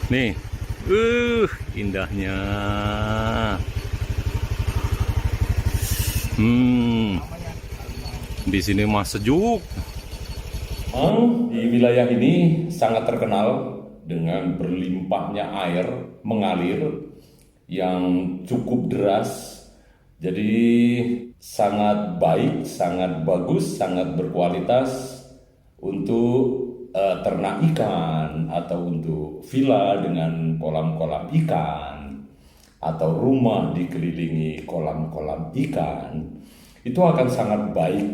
Nih, indahnya. Di sini mah sejuk. Di wilayah ini sangat terkenal dengan berlimpahnya air mengalir yang cukup deras. Jadi sangat baik, sangat bagus, sangat berkualitas untuk ternak ikan atau untuk villa dengan kolam-kolam ikan atau rumah dikelilingi kolam-kolam ikan. Itu akan sangat baik.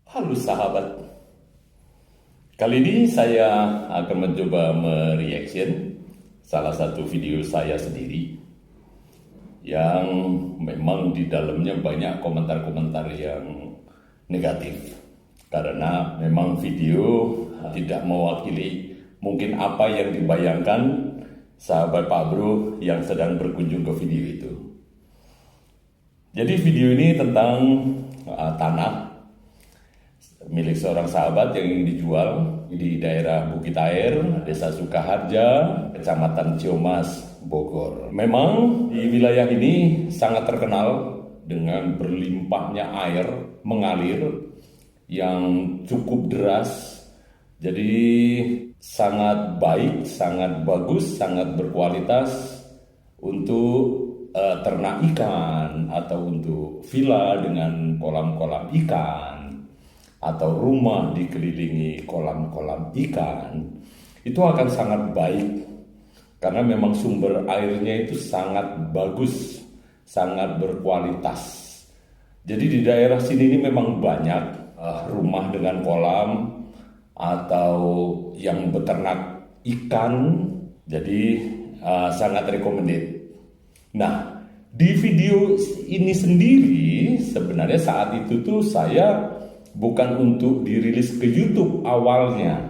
Halo sahabat, kali ini saya akan mencoba mereaction salah satu video saya sendiri yang memang di dalamnya banyak komentar-komentar yang negatif karena memang video tidak mewakili mungkin apa yang dibayangkan sahabat Pak Bro yang sedang berkunjung ke video itu. Jadi video ini tentang tanah milik seorang sahabat yang ingin dijual di daerah Bukit Air, Desa Sukaharja, Kecamatan Ciamas, Bogor. Memang di wilayah ini sangat terkenal dengan berlimpahnya air mengalir yang cukup deras. Jadi sangat baik, sangat bagus, sangat berkualitas untuk ternak ikan atau untuk villa dengan kolam-kolam ikan atau rumah dikelilingi kolam-kolam ikan. Itu akan sangat baik karena memang sumber airnya itu sangat bagus, sangat berkualitas. Jadi di daerah sini ini memang banyak rumah dengan kolam atau yang beternak ikan. Jadi sangat recommended. Nah, di video ini sendiri sebenarnya saat itu tuh saya bukan untuk dirilis ke YouTube awalnya,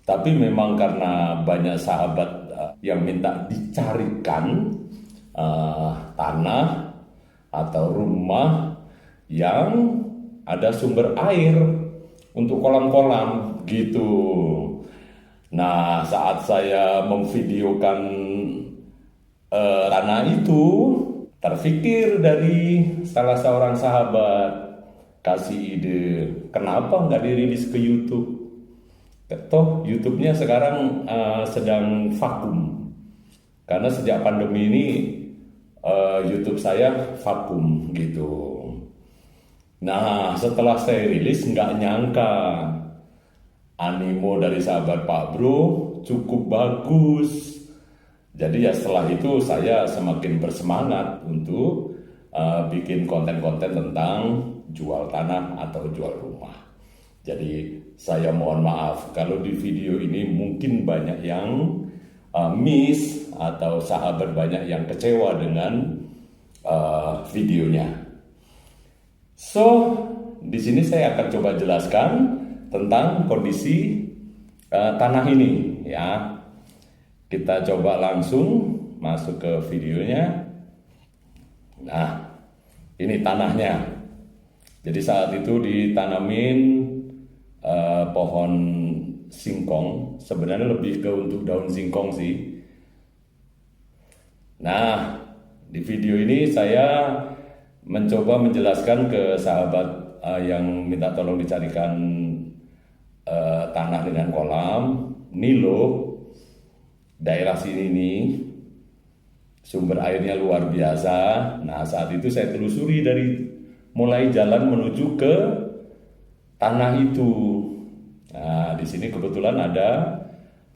tapi memang karena banyak sahabat yang minta dicarikan tanah atau rumah yang ada sumber air untuk kolam-kolam gitu. Nah, saat saya memvideokan tanah itu, terfikir dari salah seorang sahabat kasih ide, kenapa nggak dirilis ke YouTube? Toh YouTube-nya sekarang sedang vakum karena sejak pandemi ini YouTube saya vakum gitu. Nah, setelah saya rilis nggak nyangka animo dari sahabat Pak Bro cukup bagus. Jadi ya setelah itu saya semakin bersemangat untuk bikin konten-konten tentang jual tanah atau jual rumah. Jadi saya mohon maaf kalau di video ini mungkin banyak yang miss atau sahabat banyak yang kecewa dengan videonya. So, di sini saya akan coba jelaskan tentang kondisi tanah ini ya. Kita coba langsung masuk ke videonya. Nah, ini tanahnya. Jadi saat itu ditanamin pohon singkong. Sebenarnya lebih ke untuk daun singkong sih. Nah, di video ini saya mencoba menjelaskan ke sahabat yang minta tolong dicarikan tanah dengan kolam. Ini loh, daerah sini nih sumber airnya luar biasa. Nah, saat itu saya telusuri dari mulai jalan menuju ke tanah itu. Nah, di sini kebetulan ada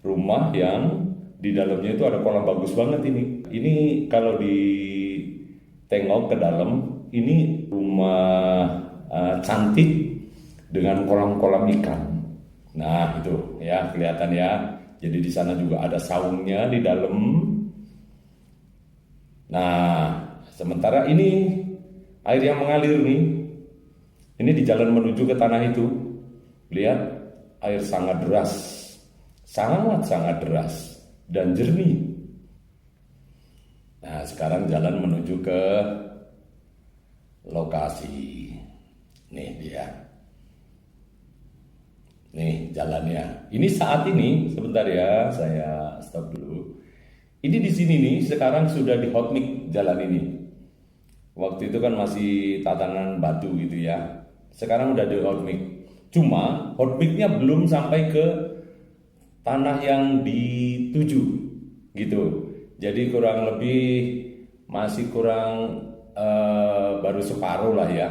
rumah yang di dalamnya itu ada kolam bagus banget ini. Ini kalau ditengok ke dalam, ini rumah cantik dengan kolam-kolam ikan. Nah, itu ya kelihatan ya. Jadi di sana juga ada saungnya di dalam. Nah, sementara ini air yang mengalir nih. Ini di jalan menuju ke tanah itu. Lihat, air sangat deras. Sangat-sangat deras dan jernih. Nah, sekarang jalan menuju ke lokasi. Nih dia. Nih jalannya. Ini saat ini, sebentar ya, saya stop dulu. Ini di sini nih, sekarang sudah di hot mix jalan ini. Waktu itu kan masih tatanan batu gitu ya. Sekarang udah di hot mix. Cuma hot mix-nya belum sampai ke tanah yang dituju gitu. Jadi kurang lebih masih kurang baru separuh lah ya.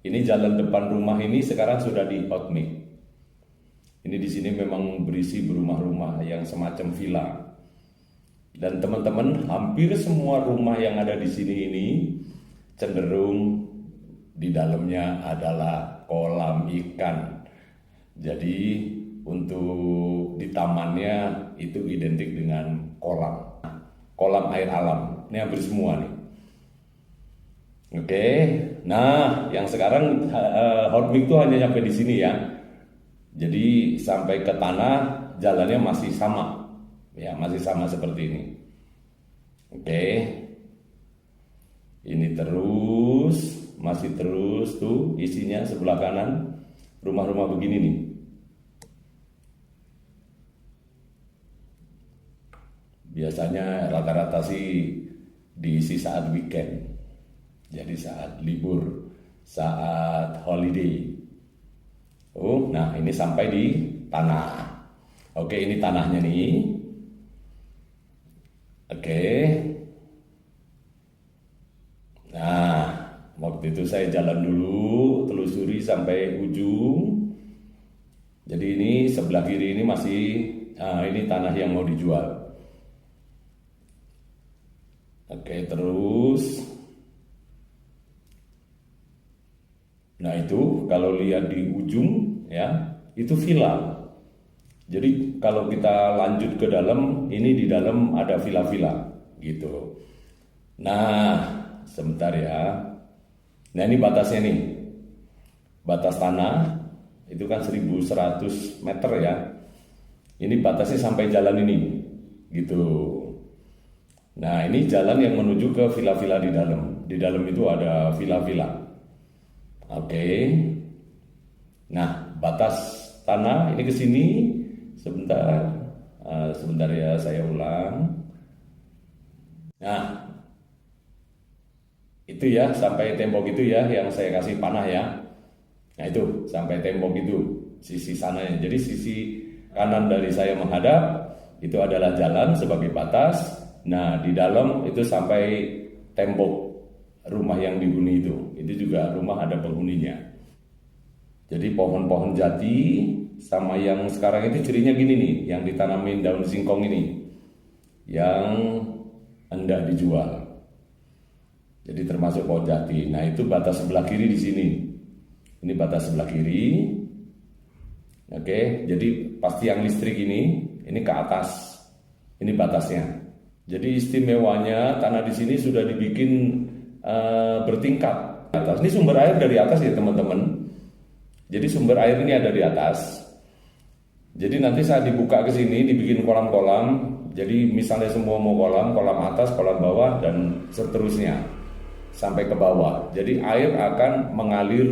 Ini jalan depan rumah ini sekarang sudah di hot mix. Ini di sini memang berisi rumah-rumah yang semacam villa. Dan teman-teman, hampir semua rumah yang ada di sini ini cenderung di dalamnya adalah kolam ikan. Jadi untuk di tamannya itu identik dengan kolam air alam. Ini hampir semua nih. Oke, nah yang sekarang hot mix itu hanya sampai di sini ya. Jadi sampai ke tanah jalannya masih sama, ya masih sama seperti ini. Oke, ini terus, masih terus tuh isinya sebelah kanan rumah-rumah begini nih. Biasanya rata-rata sih diisi saat weekend, jadi saat libur, saat holiday. Oh, nah ini sampai di tanah. Oke, ini tanahnya nih. Oke. Nah, waktu itu saya jalan dulu, telusuri sampai ujung. Jadi ini sebelah kiri ini masih, ini tanah yang mau dijual. Oke, terus. Nah itu kalau lihat di ujung ya itu villa. Jadi kalau kita lanjut ke dalam, ini di dalam ada villa-villa gitu. Nah sebentar ya. Nah ini batasnya nih. Batas tanah itu kan 1100 meter ya. Ini batasnya sampai jalan ini gitu. Nah ini jalan yang menuju ke villa-villa di dalam. Di dalam itu ada villa-villa. Oke. Nah, batas tanah ini ke sini. Sebentar. Sebentar ya, saya ulang. Nah, itu ya sampai tembok itu ya yang saya kasih panah ya. Nah, itu sampai tembok itu sisi sananya. Jadi sisi kanan dari saya menghadap itu adalah jalan sebagai batas. Nah, di dalam itu sampai tembok rumah yang dihuni itu juga rumah ada penghuninya. Jadi pohon-pohon jati sama yang sekarang itu cirinya gini nih, yang ditanamin daun singkong ini, yang hendak dijual. Jadi termasuk pohon jati. Nah itu batas sebelah kiri di sini. Ini batas sebelah kiri. Oke, jadi pasti yang listrik ini ke atas. Ini batasnya. Jadi istimewanya tanah di sini sudah dibikin bertingkat atas. Ini sumber air dari atas ya teman-teman. Jadi sumber air ini ada di atas. Jadi nanti saat dibuka ke sini dibikin kolam-kolam. Jadi misalnya semua mau kolam atas, kolam bawah dan seterusnya sampai ke bawah. Jadi air akan mengalir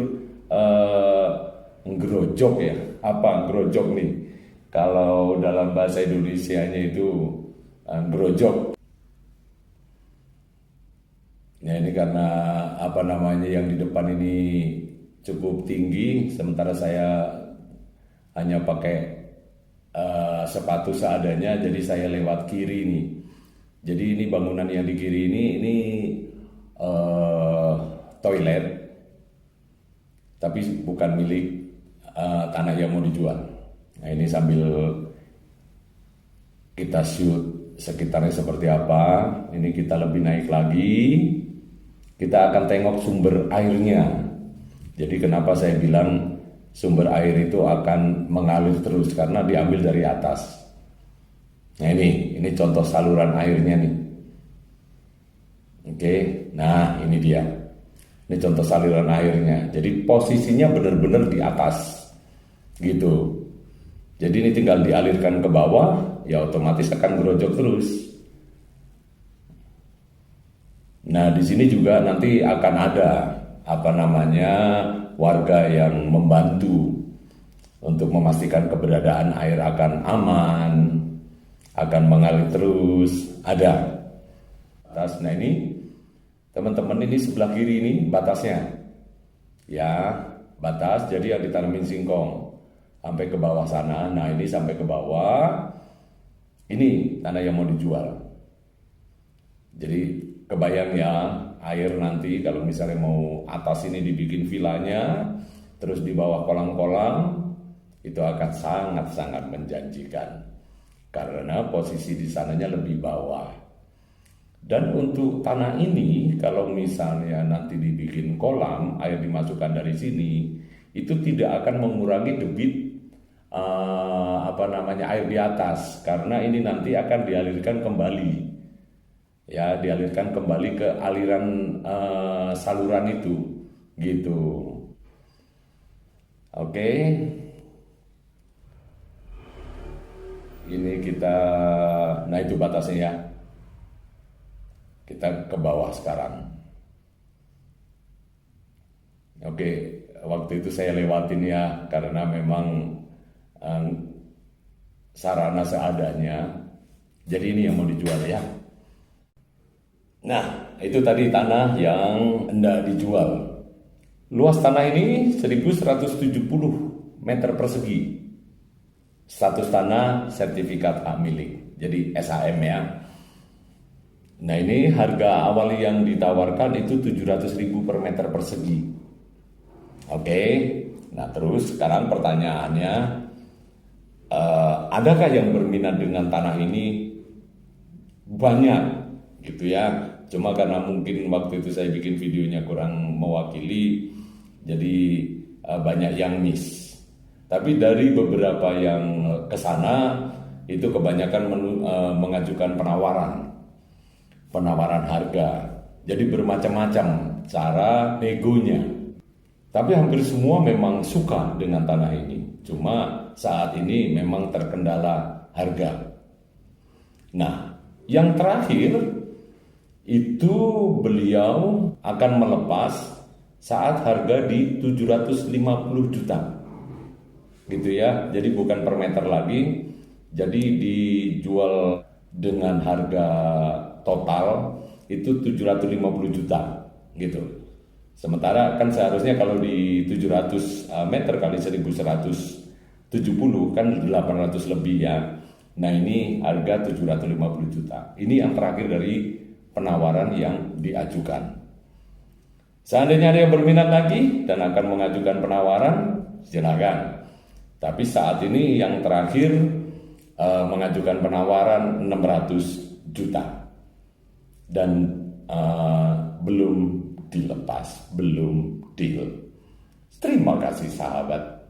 ngerojok ya. Apa ngerojok nih? Kalau dalam bahasa Indonesianya itu ngerojok. Ya ini karena yang di depan ini cukup tinggi, sementara saya hanya pakai sepatu seadanya, jadi saya lewat kiri nih. Jadi ini bangunan yang di kiri ini toilet, tapi bukan milik tanah yang mau dijual. Nah ini sambil kita shoot sekitarnya seperti apa. Ini kita lebih naik lagi. Kita akan tengok sumber airnya. Jadi kenapa saya bilang sumber air itu akan mengalir terus, karena diambil dari atas. Nah ini contoh saluran airnya nih. Oke, nah ini dia. Ini contoh saluran airnya. Jadi posisinya benar-benar di atas, gitu. Jadi ini tinggal dialirkan ke bawah, ya otomatis akan gerojok terus. Nah di sini juga nanti akan ada warga yang membantu untuk memastikan keberadaan air akan aman, akan mengalir terus, ada. Nah ini teman-teman, ini sebelah kiri ini batasnya, ya batas. Jadi yang ditanamin singkong sampai ke bawah sana. Nah ini sampai ke bawah, ini tanah yang mau dijual. Jadi kebayang ya, air nanti kalau misalnya mau atas ini dibikin vilanya, terus di bawah kolam-kolam, itu akan sangat-sangat menjanjikan. Karena posisi di sananya lebih bawah. Dan untuk tanah ini, kalau misalnya nanti dibikin kolam, air dimasukkan dari sini, itu tidak akan mengurangi debit air di atas, karena ini nanti akan dialirkan kembali. Ya, dialirkan kembali ke aliran saluran itu, gitu. Oke. Ini kita, nah itu batasnya ya. Kita ke bawah sekarang. Oke, waktu itu saya lewatin ya, karena memang sarana seadanya. Jadi ini yang mau dijual ya. Nah, itu tadi tanah yang hendak dijual. Luas tanah ini 1170 meter persegi. Status tanah sertifikat hak milik, jadi SHM ya. Nah ini harga awal yang ditawarkan itu 700.000 per meter persegi. Oke, nah terus sekarang pertanyaannya, adakah yang berminat dengan tanah ini? Banyak gitu ya. Cuma karena mungkin waktu itu saya bikin videonya kurang mewakili, jadi banyak yang miss. Tapi dari beberapa yang kesana itu kebanyakan mengajukan penawaran harga. Jadi bermacam-macam cara negonya. Tapi hampir semua memang suka dengan tanah ini. Cuma saat ini memang terkendala harga. Nah, yang terakhir itu beliau akan melepas saat harga di 750 juta. Gitu ya. Jadi bukan per meter lagi. Jadi dijual dengan harga total itu 750 juta gitu. Sementara kan seharusnya kalau di 700 meter kali 1170 kan 800 lebih ya. Nah ini harga 750 juta. Ini yang terakhir dari penawaran yang diajukan. Seandainya ada yang berminat lagi dan akan mengajukan penawaran, silakan. Tapi saat ini yang terakhir mengajukan penawaran 600 juta. Dan belum dilepas, belum deal. Terima kasih sahabat.